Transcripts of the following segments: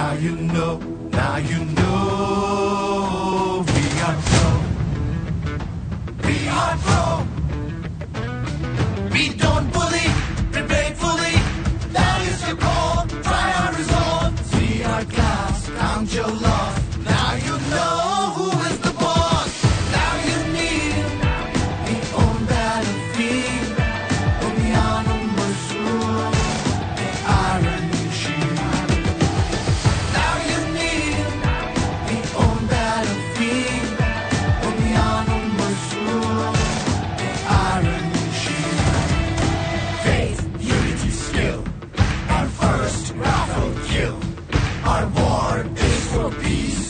Now you know, we are pro. We are pro. We don't bully, we play fully. That is your call, try our resolve. See our class, count your loss. Now you know who is the boss. Now you need the own battlefield. Umyanum Masood, the Iron Shield. Now you need the own battlefield. Umyanum Masood, the Iron Shield. Faith, unity, skill, our first rifle kill. Our war is for peace.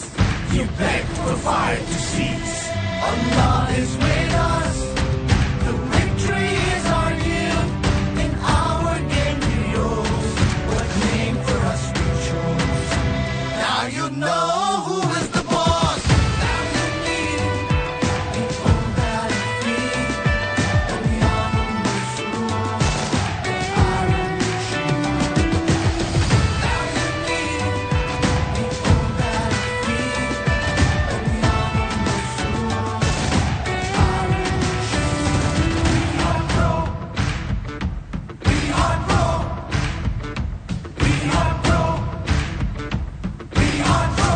You beg for fire to cease. Allah is with us. The victory is our gift. In our game we rose. What name for us we chose. Now you know who is the boss. Now you need the old battlefield. Umyanum Masood, the Iron Shield. Now you need the old battlefield. Umyanum Masood, the Iron Shield. We are pro. We are pro. We are pro. We are pro.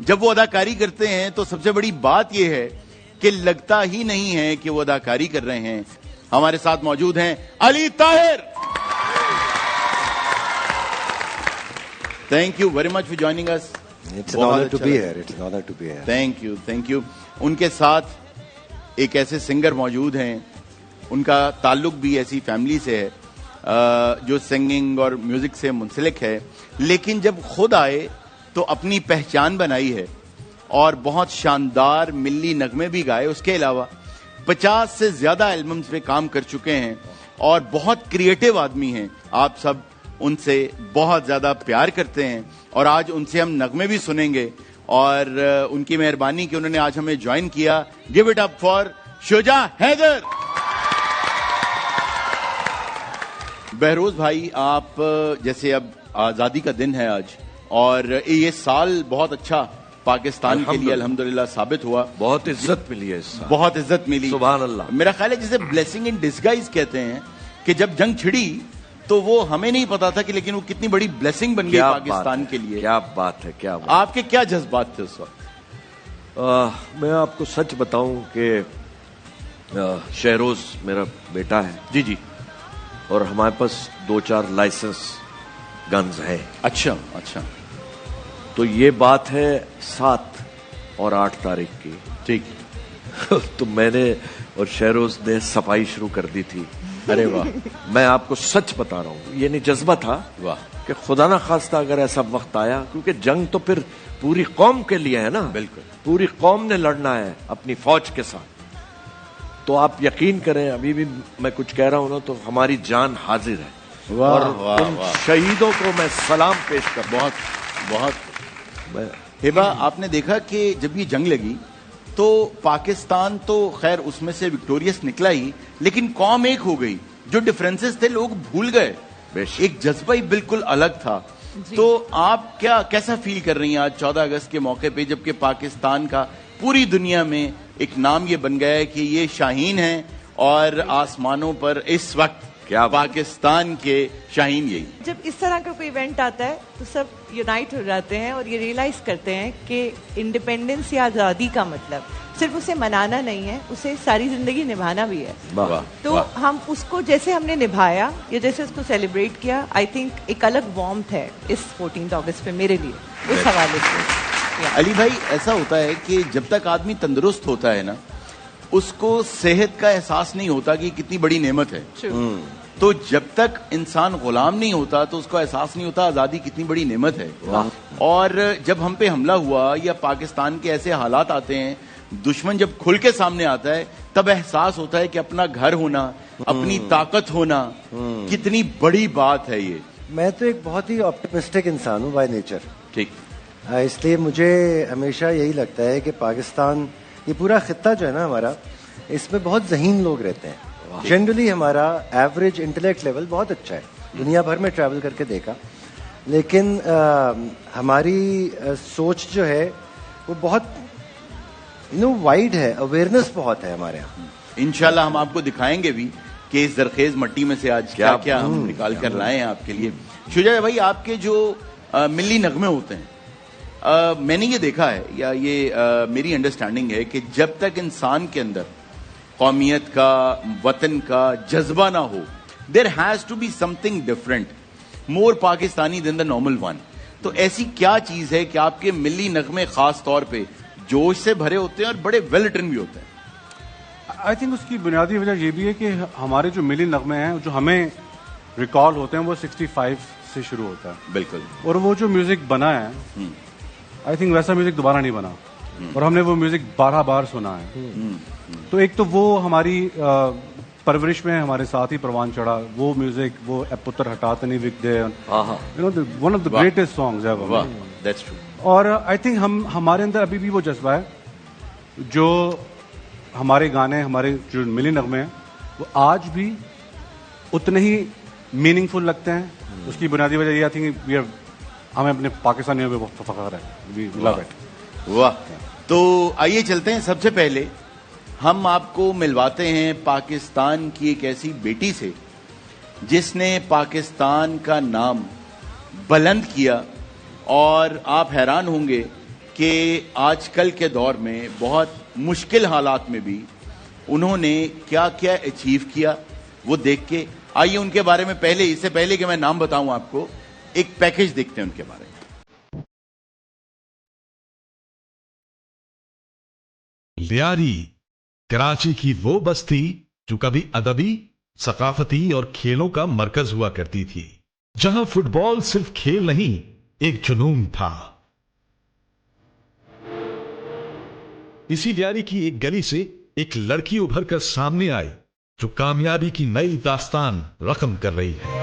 جب وہ اداکاری کرتے ہیں تو سب سے بڑی بات یہ ہے کہ لگتا ہی نہیں ہے کہ وہ اداکاری کر رہے ہیں. ہمارے ساتھ موجود ہیں Ali Tahir. Thank you very much for joining us. It's an honor to be here. It's an honor to be here. Thank you. ان کے ساتھ ایک ایسے سنگر موجود ہیں, ان کا تعلق بھی ایسی فیملی سے ہے جو سنگنگ اور میوزک سے منسلک ہے, لیکن جب خود آئے تو اپنی پہچان بنائی ہے اور بہت شاندار ملی نغمے بھی گائے. اس کے علاوہ 50 سے زیادہ البمز پہ کام کر چکے ہیں اور بہت کریٹو آدمی ہیں. آپ سب ان سے بہت زیادہ پیار کرتے ہیں اور آج ان سے ہم نغمے بھی سنیں گے, اور ان کی مہربانی کہ انہوں نے آج ہمیں جوائن کیا. گیو اٹ اپ فار شجاع حیدر. بہروز بھائی, آپ جیسے اب آزادی کا دن ہے آج, اور یہ سال بہت اچھا پاکستان کے لیے الحمدللہ ثابت ہوا. بہت عزت ملی ہے اس سال, بہت عزت ملی. سبحان اللہ. میرا خیال ہے جسے بلیسنگ ان ڈسگائز کہتے ہیں, کہ جب جنگ چھڑی تو وہ ہمیں نہیں پتا تھا کہ لیکن وہ کتنی بڑی بلیسنگ بن گئی پاکستان کے لیے. کیا بات ہے, کیا بات. آپ کے کیا جذبات تھے اس وقت؟ میں آپ کو سچ بتاؤں کہ شہروز میرا بیٹا ہے. جی جی. اور ہمارے پاس 2-4 لائسنس گنز ہیں. اچھا اچھا. تو یہ بات ہے 7 اور 8 تاریخ کی. ٹھیک. تو میں نے اور شہروز نے صفائی شروع کر دی تھی. ارے واہ. میں آپ کو سچ بتا رہا ہوں, یہ نہیں جذبہ تھا. واہ. کہ خدا نہ خواستہ اگر ایسا وقت آیا, کیونکہ جنگ تو پھر پوری قوم کے لیے ہے نا. بالکل. پوری قوم نے لڑنا ہے اپنی فوج کے ساتھ. تو آپ یقین کریں, ابھی بھی میں کچھ کہہ رہا ہوں نا تو ہماری جان حاضر ہے. واہ, اور واہ, ان واہ. شہیدوں کو میں سلام پیش کر. بہت بہت. ہبا, آپ نے دیکھا کہ جب یہ جنگ لگی تو پاکستان تو خیر اس میں سے وکٹوریس نکلا ہی, لیکن قوم ایک ہو گئی. جو ڈفرینسز تھے لوگ بھول گئے, ایک جذبہ ہی بالکل الگ تھا. تو آپ کیسا فیل کر رہی ہیں آج 14 اگست کے موقع پہ, جبکہ پاکستان کا پوری دنیا میں ایک نام یہ بن گیا ہے کہ یہ شاہین ہیں, اور آسمانوں پر اس وقت کیا پاکستان کے شاہین یہی. جب اس طرح کا کوئی ایونٹ آتا ہے تو سب یونائٹ ہو جاتے ہیں اور یہ ریئلائز کرتے ہیں کہ انڈیپینڈنس یا آزادی کا مطلب صرف اسے منانا نہیں ہے, اسے ساری زندگی نبھانا بھی ہے. تو ہم اس کو جیسے ہم نے نبھایا یا جیسے اس کو سیلیبریٹ کیا, آئی تھنک ایک الگ وارمتھ ہے اس 14 اگست پہ میرے لیے اس حوالے سے. علی بھائی, ایسا ہوتا ہے کہ جب تک آدمی تندرست ہوتا ہے نا, اس کو صحت کا احساس نہیں ہوتا کہ کتنی بڑی نعمت ہے. تو جب تک انسان غلام نہیں ہوتا تو اس کو احساس نہیں ہوتا آزادی کتنی بڑی نعمت ہے. اور جب ہم پہ حملہ ہوا یا پاکستان کے ایسے حالات آتے ہیں, دشمن جب کھل کے سامنے آتا ہے, تب احساس ہوتا ہے کہ اپنا گھر ہونا, اپنی طاقت ہونا کتنی بڑی بات ہے. یہ میں تو ایک بہت ہی آپٹمسٹک انسان ہوں بائی نیچر. ٹھیک. اس لیے مجھے ہمیشہ یہی لگتا ہے کہ پاکستان, یہ پورا خطہ جو ہے نا ہمارا, اس میں بہت ذہین لوگ رہتے ہیں. جنرلی ہمارا ایوریج انٹلیکٹ لیول بہت اچھا ہے, دنیا بھر میں ٹریول کر کے دیکھا, لیکن ہماری سوچ جو ہے وہ بہت وائڈ ہے, اویئرنیس بہت ہے ہمارے یہاں. انشاءاللہ ہم آپ کو دکھائیں گے بھی کہ اس زرخیز مٹی میں سے آج کیا کیا ہم نکال کر لائے ہیں آپ کے لیے. شجاع بھائی, آپ کے جو ملی نغمے ہوتے ہیں, میں نے یہ دیکھا ہے یا یہ میری انڈرسٹینڈنگ ہے کہ جب تک انسان کے اندر قومیت کا, وطن کا جذبہ نہ ہو, there has to be some thing different, more Pakistani then the normal one. تو ایسی کیا چیز ہے کہ آپ کے ملی نغمے خاص طور پہ جوش سے بھرے ہوتے ہیں اور بڑے ویل ریٹن بھی ہوتے ہیں؟ آئی تھنک اس کی بنیادی وجہ یہ بھی ہے کہ ہمارے جو ملی نغمے ہیں جو ہمیں ریکال ہوتے ہیں وہ 65 سے شروع ہوتا ہے. بالکل. اور وہ جو میوزک بنا ہے آئی تھنک ویسا میوزک دوبارہ نہیں بنا, اور ہم نے وہ میوزک 12 بار سنا ہے. تو ایک تو وہ ہماری پرورش میں ہمارے ساتھ ہی پروان چڑھا, وہ میوزک, وہ پتر ہٹات نہیں وک دے, one of the greatest songs ever. That's true. اور آئی تھنک ہمارے اندر ابھی بھی وہ جذبہ ہے, جو ہمارے گانے, ہمارے جو ملی نغمے ہیں وہ آج بھی اتنے ہی میننگ فل لگتے ہیں. اس کی بنیادی وجہ یہ آئی تھنک ہمیں اپنے پاکستانیوں پہ بہت فخر ہے. وی لو اٹ. واہ. تو آئیے چلتے ہیں, سب سے پہلے ہم آپ کو ملواتے ہیں پاکستان کی ایک ایسی بیٹی سے جس نے پاکستان کا نام بلند کیا, اور آپ حیران ہوں گے کہ آج کل کے دور میں بہت مشکل حالات میں بھی انہوں نے کیا کیا اچیو کیا وہ دیکھ کے آئیے ان کے بارے میں پہلے اس سے پہلے کہ میں نام بتاؤں آپ کو ایک پیکج دیکھتے ہیں ان کے بارے میں. لیاری کراچی کی وہ بستی جو کبھی ادبی، ثقافتی اور کھیلوں کا مرکز ہوا کرتی تھی، جہاں فٹ بال صرف کھیل نہیں ایک جنون تھا. اسی لیاری کی ایک گلی سے ایک لڑکی ابھر کر سامنے آئی جو کامیابی کی نئی داستان رقم کر رہی ہے.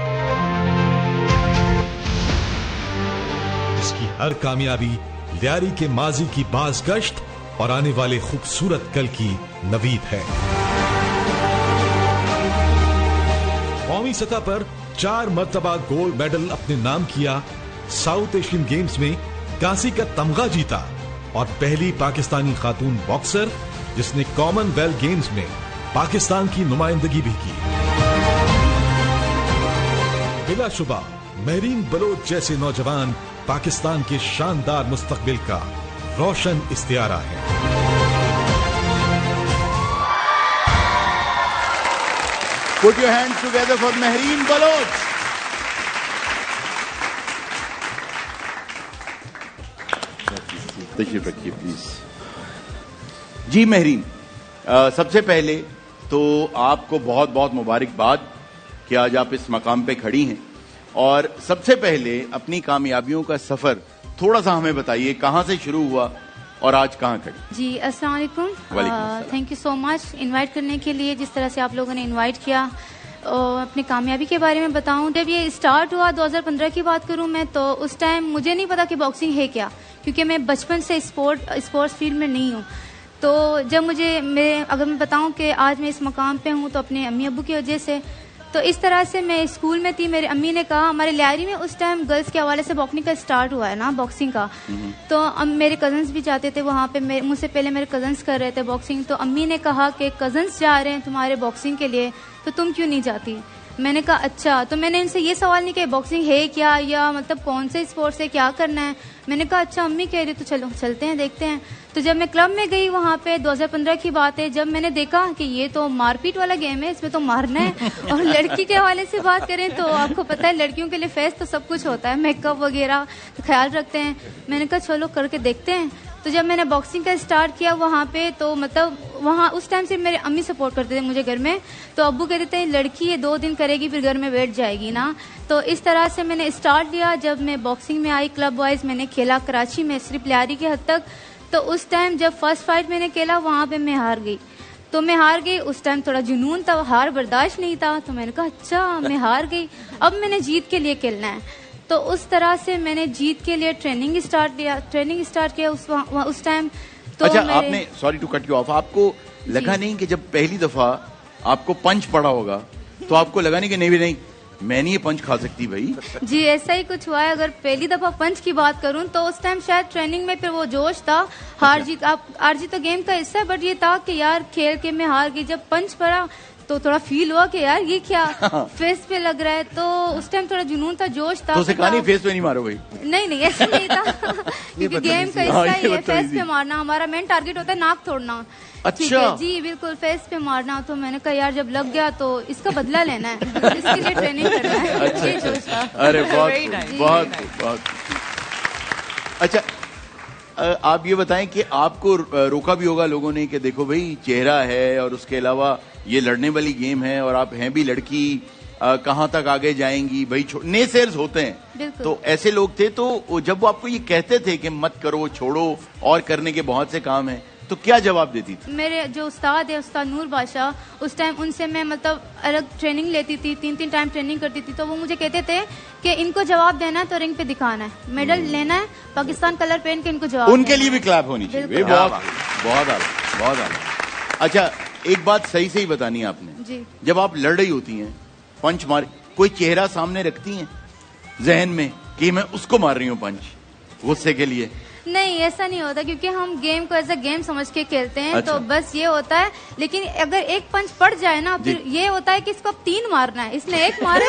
اس کی ہر کامیابی لیاری کے ماضی کی بازگشت اور آنے والے خوبصورت کل کی نوید ہے. قومی سطح پر 4 مرتبہ گولڈ میڈل اپنے نام کیا، ساؤتھ ایشین گیمز میں کانسی کا تمغہ جیتا اور پہلی پاکستانی خاتون باکسر جس نے کامن ویلتھ گیمز میں پاکستان کی نمائندگی بھی کی. بلا شبہ مہرین بلوچ جیسے نوجوان پاکستان کے شاندار مستقبل کا روشن استعارہ ہے. Put your hands together for Mehreen Baloch. تشریف رکھیے پلیز. جی مہرین، سب سے پہلے تو آپ کو بہت بہت مبارکباد کہ آج آپ اس مقام پہ کھڑی ہیں، اور سب سے پہلے اپنی کامیابیوں کا سفر تھوڑا سا ہمیں بتائیے، کہاں سے شروع ہوا اور آج کہاں کھڑی؟ جی السلام علیکم، thank you so much invite کرنے کے لیے. جس طرح سے آپ لوگوں نے انوائٹ کیا، اپنی کامیابی کے بارے میں بتاؤں. جب یہ اسٹارٹ ہوا 2015 کی بات کروں میں، تو اس ٹائم مجھے نہیں پتا کہ باکسنگ ہے کیا، کیونکہ میں بچپن سے اسپورٹس فیلڈ میں نہیں ہوں. تو جب اگر میں بتاؤں کہ آج میں اس مقام پہ ہوں تو اپنے امی ابو کی وجہ سے. تو اس طرح سے میں اسکول میں تھی، میری امی نے کہا، ہمارے لیاری میں اس ٹائم گرلس کے حوالے سے باکسنگ کا اسٹارٹ ہوا ہے نا، باکسنگ کا. تو میرے کزنس بھی جاتے تھے وہاں پہ، مجھ سے پہلے میرے کزنس کر رہے تھے باکسنگ. تو امی نے کہا کہ کزنس جا رہے ہیں تمہارے باکسنگ کے لیے، تو تم کیوں نہیں جاتی؟ میں نے کہا اچھا. تو میں نے ان سے یہ سوال نہیں کہ باکسنگ ہے کیا، یا مطلب کون سے اسپورٹس ہے، کیا کرنا ہے. میں نے کہا اچھا امی کہہ رہی تو چلو چلتے ہیں، دیکھتے ہیں. تو جب میں کلب میں گئی وہاں پہ 2015 کی بات ہے، جب میں نے دیکھا کہ یہ تو مار پیٹ والا گیم ہے، اس میں تو مارنا ہے. اور لڑکی کے حوالے سے بات کریں تو آپ کو پتہ ہے لڑکیوں کے لیے فیس تو سب کچھ ہوتا ہے، میک اپ وغیرہ خیال رکھتے ہیں. میں نے کہا چلو کر کے دیکھتے ہیں. تو جب میں نے باکسنگ کا اسٹارٹ کیا وہاں پہ، تو مطلب وہاں اس ٹائم سے میرے امی سپورٹ کرتے تھے مجھے گھر میں. تو ابو کہتے تھے لڑکی یہ 2 دن کرے گی پھر گھر میں بیٹھ جائے گی نا. تو اس طرح سے میں نے اسٹارٹ لیا. جب میں باکسنگ میں آئی کلب وائز میں نے کھیلا کراچی میں صرف لیاری کے حد تک. تو اس ٹائم جب فرسٹ فائٹ میں نے کھیلا وہاں پہ میں ہار گئی. تو میں ہار گئی، اس ٹائم تھوڑا جنون تھا، ہار برداشت نہیں تھا. تو میں نے کہا اچھا میں ہار گئی، اب میں نے جیت کے لیے کھیلنا ہے. تو اس طرح سے میں نے جیت کے لیے ٹریننگ اسٹارٹ کیا اس ٹائم. تو اچھا آپ نے، sorry to cut you off, آپ کو لگا نہیں کہ جب پہلی دفعہ آپ کو پنچ پڑا ہوگا تو آپ کو لگا نہیں کہ نہیں میں نہیں یہ پنچ کھا سکتی بھائی؟ جی ایسا ہی کچھ ہوا ہے. اگر پہلی دفعہ پنچ کی بات کروں تو اس ٹائم شاید ٹریننگ میں پھر وہ جوش تھا، ہار جیت تو گیم کا حصہ ہے، بٹ یہ تھا کہ یار کھیل کے میں ہار گئی. جب پنچ پڑا تو تھوڑا فیل ہوا کہ یار یہ کیا فیس پہ لگ رہا ہے. تو اس ٹائم تھوڑا جنون تھا، جوش تھا. تو سکھانی فیس پہ نہیں مارو بھائی؟ نہیں ایسا نہیں تھا، کیونکہ گیم کا حصہ ہی ہے فیس پہ مارنا. ہمارا مین ٹارگیٹ ہوتا ہے ناک توڑنا. ٹھیک ہے جی بالکل، فیس پہ مارنا. تو میں نے کہا یار جب لگ گیا تو اس کا بدلہ لینا ہے، اس کے لیے ٹریننگ کرنا ہے. ارے بہت اچھا. آپ یہ بتائیں کہ آپ کو روکا بھی ہوگا لوگوں نے کہ دیکھو بھائی چہرہ ہے اور اس کے علاوہ یہ لڑنے والی گیم ہے اور آپ ہیں بھی لڑکی، کہاں تک آگے جائیں گی بھائی، نئے سیلز ہوتے ہیں. تو ایسے لوگ تھے. تو جب وہ آپ کو یہ کہتے تھے کہ مت کرو چھوڑو اور کرنے کے بہت سے کام ہیں، تو کیا جواب دیتی تھی؟ میرے جو استاد ہے استاد نور بادشاہ، اس ٹائم ان سے میں مطلب الگ ٹریننگ لیتی تھی، 3 ٹائم ٹریننگ کرتی تھی. تو وہ مجھے کہتے تھے کہ ان کو جواب دینا ہے تو رنگ پہ دکھانا ہے، میڈل لینا ہے، پاکستان کلر پہن کے ان کو جواب. ان کے لیے بھی کلیپ ہونی چاہیے. بہت اعلیٰ. اچھا ایک بات صحیح بتانی ہے آپ نے. جی جب آپ لڑ رہی ہوتی ہیں، پنچ مار، کوئی چہرہ سامنے رکھتی ہیں ذہن میں کہ میں اس کو مار رہی ہوں پنچ غصے کے لیے؟ نہیں ایسا نہیں ہوتا، کیونکہ ہم گیم کو ایز اے گیم سمجھ کے کھیلتے ہیں. تو بس یہ ہوتا ہے. لیکن اگر ایک پنچ پڑ جائے نا پھر یہ ہوتا ہے کہ اس کو اب 3 مارنا ہے، اس نے 1 مارا.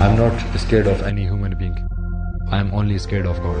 I'm not scared of any human being. I am only scared of God.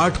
8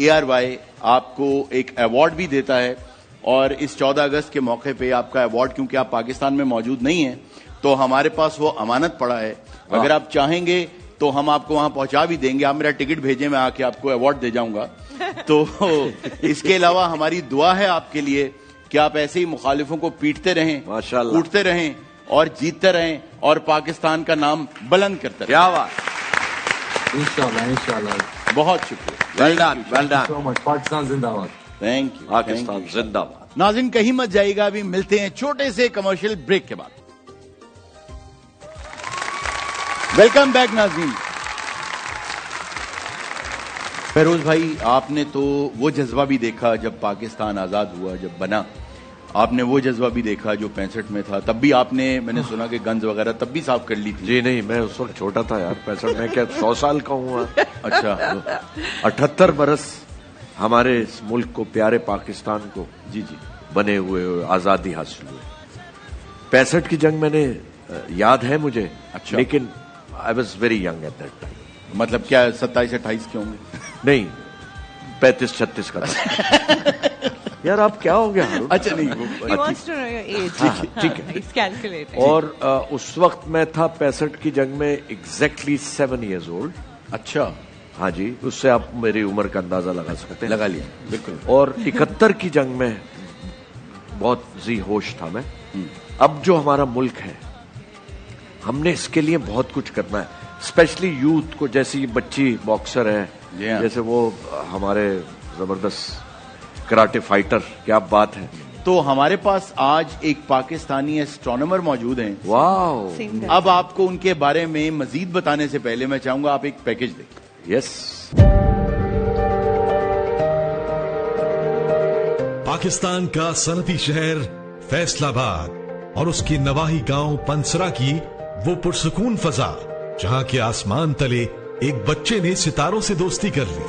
ARY آپ کو ایک ایوارڈ بھی دیتا ہے, اور اس 14 اگست کے موقع پہ آپ کا ایوارڈ, کیونکہ آپ پاکستان میں موجود نہیں ہیں تو ہمارے پاس وہ امانت پڑا ہے, اگر آپ چاہیں گے تو ہم آپ کو وہاں پہنچا بھی دیں گے. آپ میرا ٹکٹ بھیجیں, میں آ کے آپ کو ایوارڈ دے جاؤں گا. تو اس کے علاوہ ہماری دعا ہے آپ کے لیے کہ آپ ایسے ہی مخالفوں کو پیٹتے رہیں, کوٹتے رہیں اور جیتتے رہیں اور پاکستان کا نام بلند کرتے رہیں. کیا بات, انشاءاللہ. بہت شکریہ. Well done. So much. Pakistan زندہ باد. Thank you. پاکستان زندہ باد. ناظرین کہیں مت جائیے گا, ابھی ملتے ہیں چھوٹے سے کمرشل بریک کے بعد. ویلکم بیک ناظرین. فیروز بھائی, آپ نے تو وہ جذبہ بھی دیکھا جب پاکستان آزاد ہوا, جب بنا, آپ نے وہ جذبہ بھی دیکھا جو 65 میں تھا. تب بھی آپ نے, میں نے سنا کہ گنز وغیرہ تب بھی صاف کر لی تھی. جی نہیں, میں اس وقت چھوٹا تھا یار. 65 میں کیا 100 سال کا ہوں. اچھا. 78 برس ہمارے اس ملک کو, پیارے پاکستان کو جی بنے ہوئے, آزادی حاصل ہوئے. 65 کی جنگ میں نے یاد ہے مجھے, لیکن I was very young at that time. مطلب کیا 27-28 کے ہوں گے؟ نہیں, 35-36 کا تھا. یار آپ کیا ہو گیا؟ اچھا نہیں, ٹھیک ہے. اور اس وقت میں تھا 65 کی جنگ میں ایگزیکٹلی 7 years old. اچھا. ہاں جی, اس سے آپ میری عمر کا اندازہ لگا سکتے ہیں. لگا لیا بالکل. اور 71 کی جنگ میں بہت ذی ہوش تھا میں. اب جو ہمارا ملک ہے, ہم نے اس کے لیے بہت کچھ کرنا ہے, اسپیشلی یوتھ کو. جیسی بچی باکسر ہے, جیسے وہ ہمارے زبردست کراٹے فائٹر, کیا بات ہے. تو ہمارے پاس آج ایک پاکستانی ایسٹرونومر موجود ہیں. واو. اب آپ کو ان کے بارے میں مزید بتانے سے پہلے میں چاہوں گا آپ ایک پیکج دیں. یس. پاکستان کا صنعتی شہر فیصل آباد اور اس کے نواحی گاؤں پنسرا کی وہ پرسکون فضا, جہاں کے آسمان تلے ایک بچے نے ستاروں سے دوستی کر لی.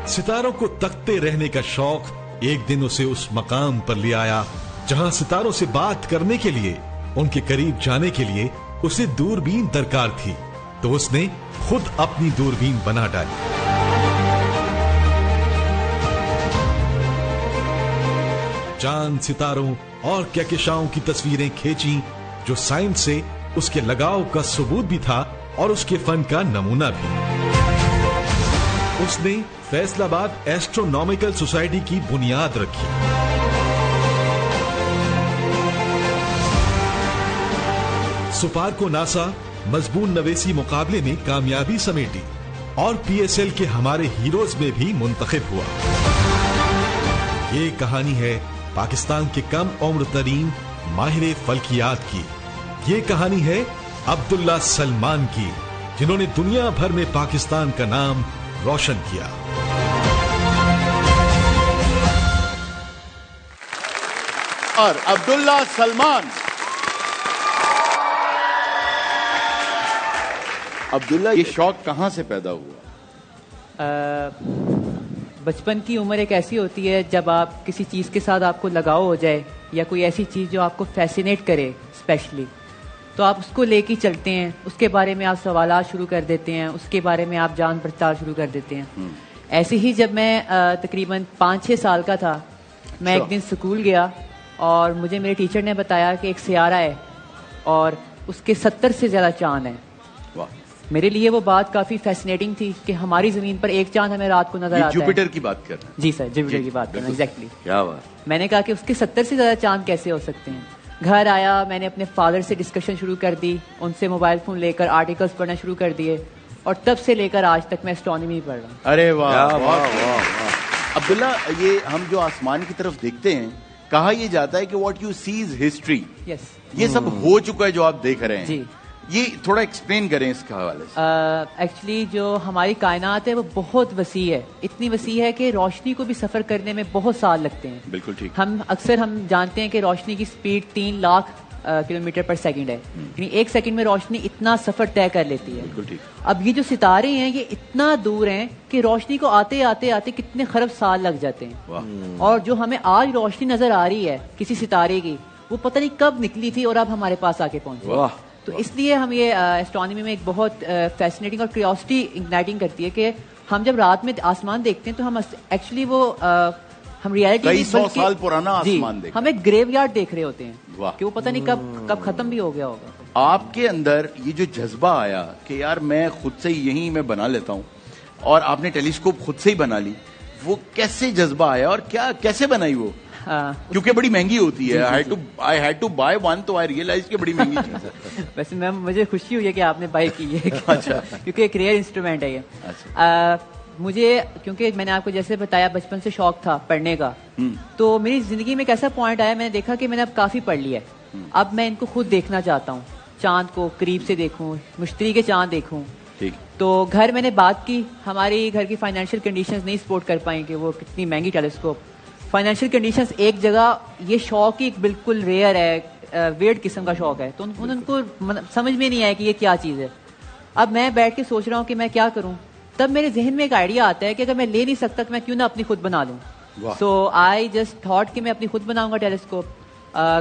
ستاروں کو تکتے رہنے کا شوق ایک دن اسے اس مقام پر لے آیا جہاں ستاروں سے بات کرنے کے لیے, ان کے قریب جانے کے لیے اسے دوربین درکار تھی. تو اس نے خود اپنی دوربین بنا ڈالی. چاند, ستاروں اور کہکشاؤں کی تصویریں کھینچی جو سائنس سے اس کے لگاؤ کا ثبوت بھی تھا اور اس کے فن کا نمونہ بھی. اس نے فیصل آباد ایسٹرونومیکل سوسائٹی کی بنیاد رکھی. سپارک و ناسا مضمون نویسی مقابلے میں کامیابی سمیٹی اور PSL کے ہمارے ہیروز میں بھی منتخب ہوا. یہ کہانی ہے پاکستان کے کم عمر ترین ماہر فلکیات کی. یہ کہانی ہے عبداللہ سلمان کی, جنہوں نے دنیا بھر میں پاکستان کا نام روشن کیا. اور عبداللہ سلمان. عبداللہ, یہ شوق کہاں سے پیدا ہوا؟ بچپن کی عمر ایک ایسی ہوتی ہے جب آپ کسی چیز کے ساتھ آپ کو لگاؤ ہو جائے, یا کوئی ایسی چیز جو آپ کو فیسینیٹ کرے اسپیشلی, تو آپ اس کو لے کے چلتے ہیں, اس کے بارے میں آپ سوالات شروع کر دیتے ہیں, اس کے بارے میں آپ جان پڑتال شروع کر دیتے ہیں. ایسے ہی جب میں تقریباً 5-6 سال کا تھا, میں ایک دن اسکول گیا اور مجھے میرے ٹیچر نے بتایا کہ ایک سیارہ ہے اور اس کے 70 سے زیادہ چاند ہیں. میرے لیے وہ بات کافی فیسنیٹنگ تھی کہ ہماری زمین پر ایک چاند ہمیں رات کو نظر آتا ہے. جوپیٹر کی بات کر رہے ہیں؟ جی سر, جوپیٹر کی بات کر رہے ہیں. ایگزیکٹلی. کیا بات. میں نے کہا کہ اس کے 70 سے زیادہ چاند کیسے ہو سکتے ہیں. گھر آیا, میں نے اپنے فادر سے ڈسکشن شروع کر دی, ان سے موبائل فون لے کر آرٹیکلس پڑھنا شروع کر دیے, اور تب سے لے کر آج تک میں اسٹرانومی پڑھ رہا ہوں. ارے واہ. عبداللہ, یہ ہم جو آسمان کی طرف دیکھتے ہیں, کہا یہ جاتا ہے کہ what you see is history. Yes. یہ سب ہو چکا ہے جو آپ دیکھ رہے ہیں. جی. یہ تھوڑا ایکسپلین کریں اس کے حوالے سے. ایکچولی جو ہماری کائنات ہے وہ بہت وسیع ہے, اتنی وسیع ہے کہ روشنی کو بھی سفر کرنے میں بہت سال لگتے ہیں. بالکل ٹھیک. ہم جانتے ہیں کہ روشنی کی speed 3 lakh kilometre per second ہے, یعنی 1 سیکنڈ میں روشنی اتنا سفر طے کر لیتی ہے. بالکل ٹھیک. اب یہ جو ستارے ہیں یہ اتنا دور ہیں کہ روشنی کو آتے آتے آتے کتنے خرب سال لگ جاتے ہیں. اور جو ہمیں آج روشنی نظر آ رہی ہے کسی ستارے کی, وہ پتہ نہیں کب نکلی تھی اور اب ہمارے پاس آ کے پہنچی. تو اس لیے ہم یہ ایسٹرونومی میں ایک بہت فیسنیٹنگ اور کیوریوسٹی انگنائٹنگ کرتی ہے کہ ہم جب رات میں آسمان دیکھتے ہیں تو ہم ایکچولی وہ ہم ریالٹی کئی 100 سال پرانا آسمان دیکھ ہم ایک گریو یارڈ دیکھ رہے ہوتے ہیں کہ وہ پتہ نہیں کب ختم بھی ہو گیا ہوگا. آپ کے اندر یہ جو جذبہ آیا کہ یار میں خود سے یہیں میں بنا لیتا ہوں اور آپ نے ٹیلیسکوپ خود سے ہی بنا لی, وہ کیسے جذبہ آیا اور کیا کیسے بنائی وہ؟ کیونکہ بڑی مہنگی ہوتی ہے. I had to buy one تو I realized کہ بڑی مہنگی چیز ہے. ویسے میم مجھے خوشی ہوئی ہے کہ آپ نے بائی کی ہے کیونکہ ایک ریئر انسٹرومنٹ ہے یہ. مجھے کیونکہ میں نے آپ کو جیسے بتایا بچپن سے شوق تھا پڑھنے کا, تو میری زندگی میں ایک ایسا پوائنٹ آیا, میں نے دیکھا کہ میں نے اب کافی پڑھ لیا ہے, اب میں ان کو خود دیکھنا چاہتا ہوں, چاند کو قریب سے دیکھوں, مشتری کے چاند دیکھوں. تو گھر میں نے بات کی, ہماری گھر کی فائنینشیل کنڈیشنز نہیں سپورٹ کر پائیں کہ وہ کتنی مہنگی ٹیلیسکوپ. فائنینشیل کنڈیشنز ایک جگہ, یہ شوق ہی بالکل ریئر ہے, ویئرڈ قسم کا شوق ہے, تو ان کو سمجھ میں نہیں آیا کہ یہ کیا چیز ہے. اب میں بیٹھ کے سوچ رہا ہوں کہ میں کیا کروں, تب میرے ذہن میں ایک آئیڈیا آتا ہے کہ اگر میں لے نہیں سکتا تو میں کیوں نہ اپنی خود بنا لوں. سو آئی جسٹ تھاٹ کہ میں اپنی خود بناؤں گا ٹیلیسکوپ.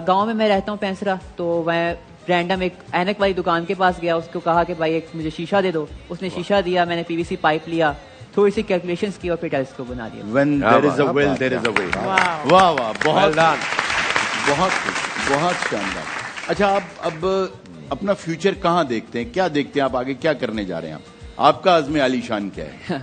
گاؤں میں رہتا ہوں پینسرا, تو میں رینڈم ایک اینک والی دکان کے پاس گیا, اس کو کہا کہ بھائی ایک مجھے شیشہ دے دو. اس نے شیشہ دیا, میں نے پی وی سی پائپ لیا, تھوڑی سی کیلکولیشنز کی اور پھر ٹیلیسکوپ بنا دیا. When there is a will, there is a way. واہ واہ, بہت بہت شاندار. اچھا, آپ اب اپنا فیوچر کہاں دیکھتے ہیں, کیا دیکھتے ہیں آپ آگے, کیا کرنے جا رہے ہیں آپ کا عزم عالی شان کیا ہے؟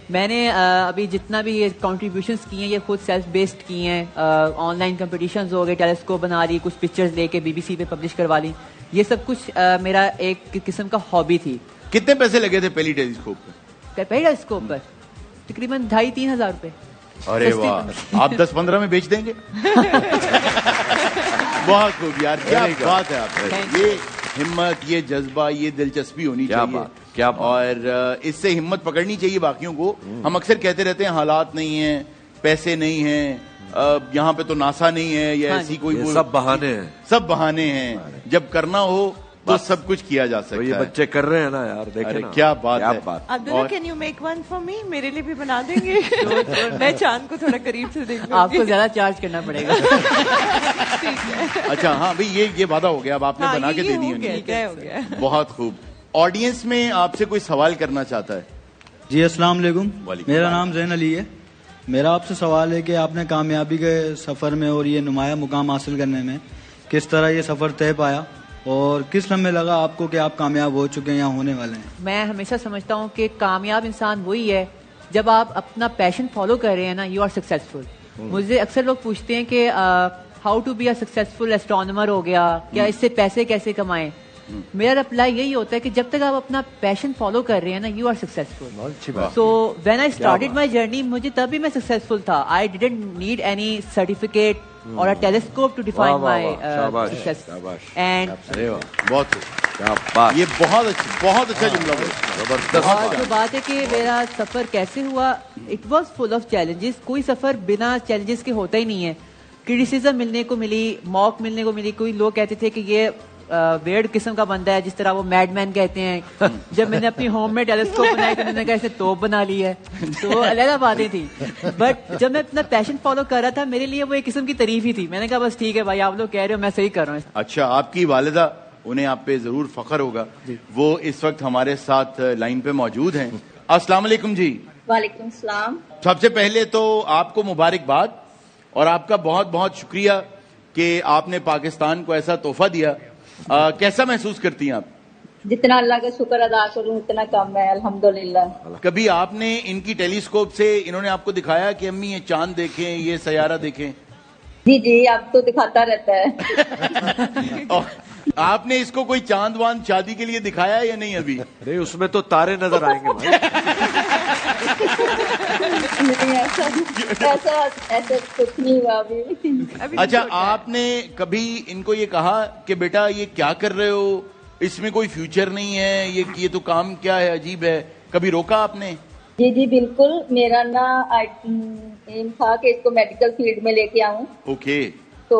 میں نے ابھی جتنا بھی یہ کنٹریبیوشنس کی ہیں یہ خود سیلف بیسڈ کی ہیں. آن لائن کمپٹیشنز ہو گئے, ٹیلیسکوپ بنا لی, کچھ پکچرز لے کے BBC پہ پبلش کروا لی. یہ سب کچھ میرا ایک قسم کا ہابی تھی. کتنے پیسے لگے تھے پہلی ٹیلیسکوپ پہ؟ پہلی ٹیلیسکوپ پر تقریباً 2,500-3 ہزار روپے. ارے واہ, آپ 10-15 میں بیچ دیں گے. بہت خوب یار, کیا بات ہے آپ کی. یہ ہمت, یہ جذبہ, یہ دلچسپی ہونی چاہیے, کیا اور اس سے ہمت پکڑنی چاہیے باقیوں کو. ہم اکثر کہتے رہتے ہیں حالات نہیں ہیں, پیسے نہیں ہیں, یہاں پہ تو ناسا نہیں ہے, یا ایسی کوئی, سب بہانے ہیں, سب بہانے ہیں. جب کرنا ہو تو سب کچھ کیا جا سکتا ہے. یہ بچے کر رہے ہیں نا یار, دیکھیں کیا بات ہے. Abdullah, can you make one for me, میرے لیے بھی بنا دیں گے؟ میں چاند کو تھوڑا قریب سے دیکھ لوں. آپ کو زیادہ چارج کرنا پڑے گا. اچھا ہاں بھائی, یہ وعدہ ہو گیا, اب آپ نے بنا کے دینی ہے. بہت خوب. آڈینس میں آپ سے کوئی سوال کرنا چاہتا ہے؟ جی السلام علیکم, میرا نام زین علی ہے. میرا آپ سے سوال ہے کہ آپ نے کامیابی کے سفر میں اور یہ نمایاں مقام حاصل کرنے میں کس طرح یہ سفر طے پایا, اور کس لمحے لگا آپ کو کہ آپ کامیاب ہو چکے ہیں یا ہونے والے ہیں؟ میں ہمیشہ سمجھتا ہوں کہ کامیاب انسان وہی ہے جب آپ اپنا پیشن فالو کر رہے ہیں نا, یو آر سکسیزفل. مجھے اکثر لوگ پوچھتے ہیں کہ how to be a successful astronomer ہو گیا, کیا اس سے پیسے کیسے کمائیں. میرا رپلائی یہی ہوتا ہے کہ جب تک آپ اپنا پیشن فالو کر رہے ہیں نا, you are successful. So when I started my journey, مجھے تب بھی میں سکسیزفل تھا. I didn't need any certificate اور a telescope to define my success. And یہ بہت اچھا جملہ ہے. جو بات ہے کہ میرا سفر کیسے ہوا, it was full of challenges. کوئی سفر بنا چیلنجز کے ہوتا ہی نہیں ہے. کرٹیسزم ملنے کو ملی, موک ملنے کو ملی. کوئی لوگ کہتے تھے کہ یہ ویئرڈ قسم کا بندہ ہے, جس طرح وہ میڈ مین کہتے ہیں. جب میں نے اپنی ہوم میں ٹیلیسکوپ بنائی تو میں نے کہا اسے توپ بنا لی ہے, تو علیحدہ باتیں تھیں. بٹ جب میں اپنا پیشن فالو کر رہا تھا, میرے لیے وہ ایک قسم کی تعریف ہی تھی. میں نے کہا بس ٹھیک ہے بھائی, آپ لوگ کہہ رہے ہو, میں صحیح کر رہا ہوں. اچھا, آپ کی والدہ, انہیں آپ پہ ضرور فخر ہوگا, وہ اس وقت ہمارے ساتھ لائن پہ موجود ہیں. السلام علیکم جی. وعلیکم السلام. سب سے پہلے تو آپ کو مبارکباد, اور آپ کا بہت بہت شکریہ کہ آپ نے پاکستان کو ایسا تحفہ دیا. کیسا محسوس کرتی ہیں آپ؟ جتنا اللہ کا شکر ادا کروں اتنا کم ہے, الحمدللہ. کبھی آپ نے ان کی ٹیلیسکوپ سے انہوں نے آپ کو دکھایا کہ امی یہ چاند دیکھیں, یہ سیارہ دیکھیں؟ جی اب تو دکھاتا رہتا ہے. آپ نے اس کو کوئی چاند واند شادی کے لیے دکھایا یا نہیں ابھی؟ نہیں, اس میں تو تارے نظر آئیں گے بھائی. ایسا کچھ نہیں ہوا ابھی. اچھا, آپ نے کبھی ان کو یہ کہا کہ بیٹا یہ کیا کر رہے ہو, اس میں کوئی فیوچر نہیں ہے, یہ تو کام کیا ہے, عجیب ہے, کبھی روکا آپ نے؟ جی بالکل. میرا نا ایم تھا کہ اس کو میڈیکل فیلڈ میں لے کے آؤں. اوکے. تو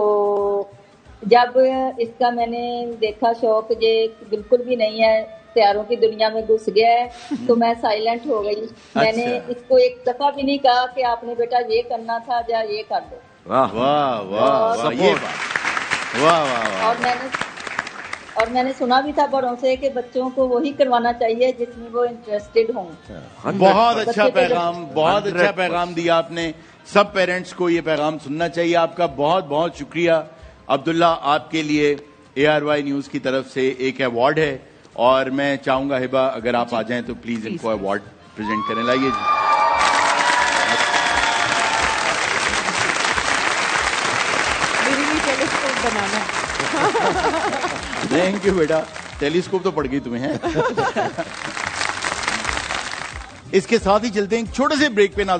جب اس کا میں نے دیکھا شوق یہ بالکل بھی نہیں ہے, سیاروں کی دنیا میں گھس گیا ہے, تو میں سائلنٹ ہو گئی. میں نے اس کو ایک دفعہ بھی نہیں کہا کہ آپ نے بیٹا یہ کرنا تھا یا یہ کر دو. واہ واہ واہ, اور میں نے سنا بھی تھا بڑوں سے کہ بچوں کو وہی کروانا چاہیے جس میں وہ انٹرسٹڈ ہوں. بہت اچھا پیغام, بہت اچھا پیغام دیا آپ نے. سب پیرنٹس کو یہ پیغام سننا چاہیے. آپ کا بہت بہت شکریہ. عبداللہ, آپ کے لیے ARY نیوز کی طرف سے ایک ایوارڈ ہے, اور میں چاہوں گا ہبا اگر آپ آ جائیں تو پلیز ان کو ایوارڈ پریزنٹ کریں. لائیے جی. میرے لیے telescope banana. Thank you beta. Telescope تو پڑ گئی تمہیں. اس کے ساتھ ہی چلتے ہیں ایک چھوٹے سے بریک پہ.